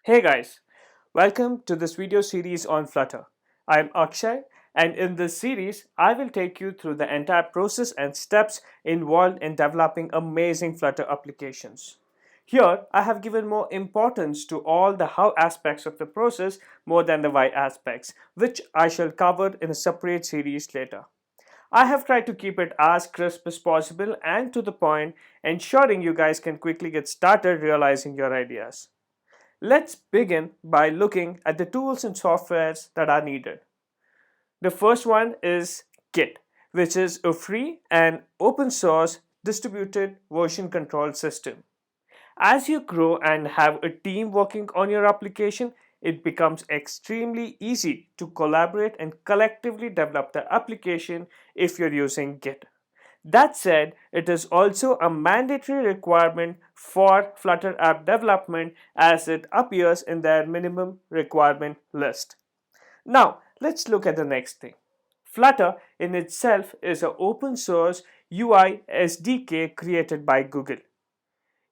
Hey guys, welcome to this video series on Flutter. I'm Akshay, and in this series, I will take you through the entire process and steps involved in developing amazing Flutter applications. Here, I have given more importance to all the how aspects of the process more than the why aspects, which I shall cover in a separate series later. I have tried to keep it as crisp as possible and to the point, ensuring you guys can quickly get started realizing your ideas. Let's begin by looking at the tools and softwares that are needed. The first one is Git, which is a free and open source distributed version control system. As you grow and have a team working on your application, it becomes extremely easy to collaborate and collectively develop the application if you're using Git. That said, it is also a mandatory requirement for Flutter app development as it appears in their minimum requirement list. Now, let's look at the next thing. Flutter in itself is an open source UI SDK created by Google.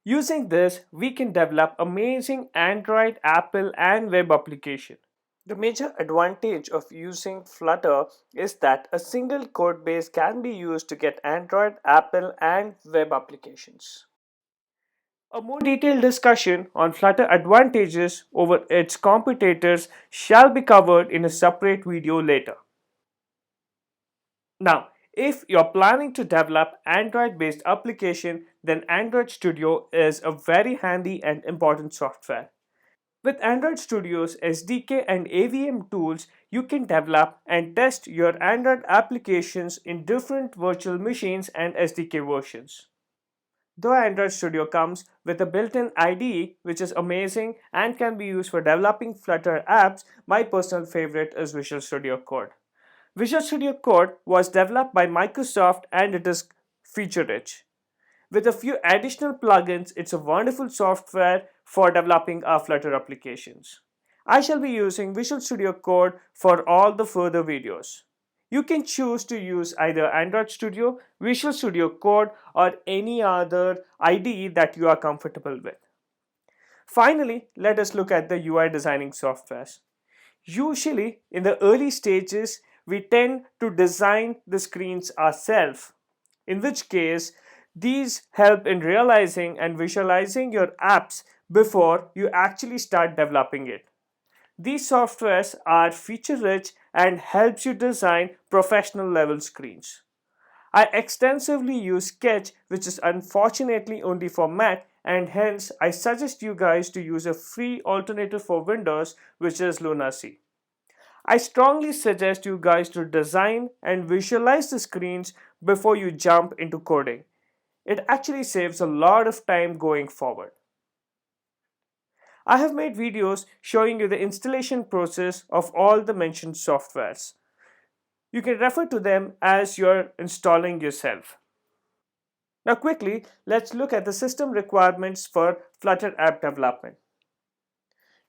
Using this, we can develop amazing Android, Apple, and web applications. The major advantage of using Flutter is that a single code base can be used to get Android, Apple, and web applications. A more detailed discussion on Flutter advantages over its competitors shall be covered in a separate video later. Now, if you're planning to develop Android-based application, then Android Studio is a very handy and important software. With Android Studio's SDK and AVM tools, you can develop and test your Android applications in different virtual machines and SDK versions. Though Android Studio comes with a built-in IDE, which is amazing and can be used for developing Flutter apps, my personal favorite is Visual Studio Code. Visual Studio Code was developed by Microsoft and it is feature-rich. With a few additional plugins, it's a wonderful software for developing our Flutter applications. I shall be using Visual Studio Code for all the further videos. You can choose to use either Android Studio, Visual Studio Code, or any other IDE that you are comfortable with. Finally, let us look at the UI designing softwares. Usually, in the early stages, we tend to design the screens ourselves, in which case, these help in realizing and visualizing your apps before you actually start developing it. These softwares are feature rich and helps you design professional level screens. I extensively use Sketch, which is unfortunately only for Mac, and hence I suggest you guys to use a free alternative for Windows, which is Lunacy. I strongly suggest you guys to design and visualize the screens before you jump into coding. It actually saves a lot of time going forward. I have made videos showing you the installation process of all the mentioned softwares. You can refer to them as you're installing yourself. Now quickly, let's look at the system requirements for Flutter app development.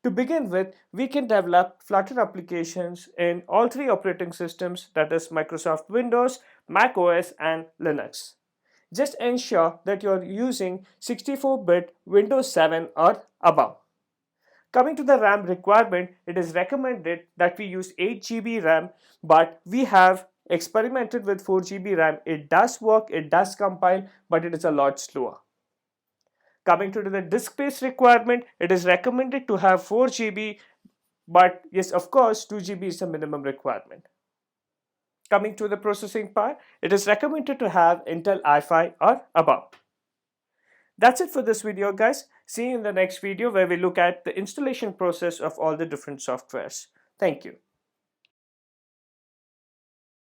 To begin with, we can develop Flutter applications in all three operating systems, that is Microsoft Windows, Mac OS, and Linux. Just ensure that you're using 64-bit Windows 7 or above. Coming to the RAM requirement, it is recommended that we use 8 GB RAM, but we have experimented with 4 GB RAM. It does work, it does compile, but it is a lot slower. Coming to the disk space requirement, it is recommended to have 4 GB, but yes, of course, 2 GB is the minimum requirement. Coming to the processing part, it is recommended to have Intel i5 or above. That's it for this video, guys. See you in the next video where we look at the installation process of all the different softwares. Thank you.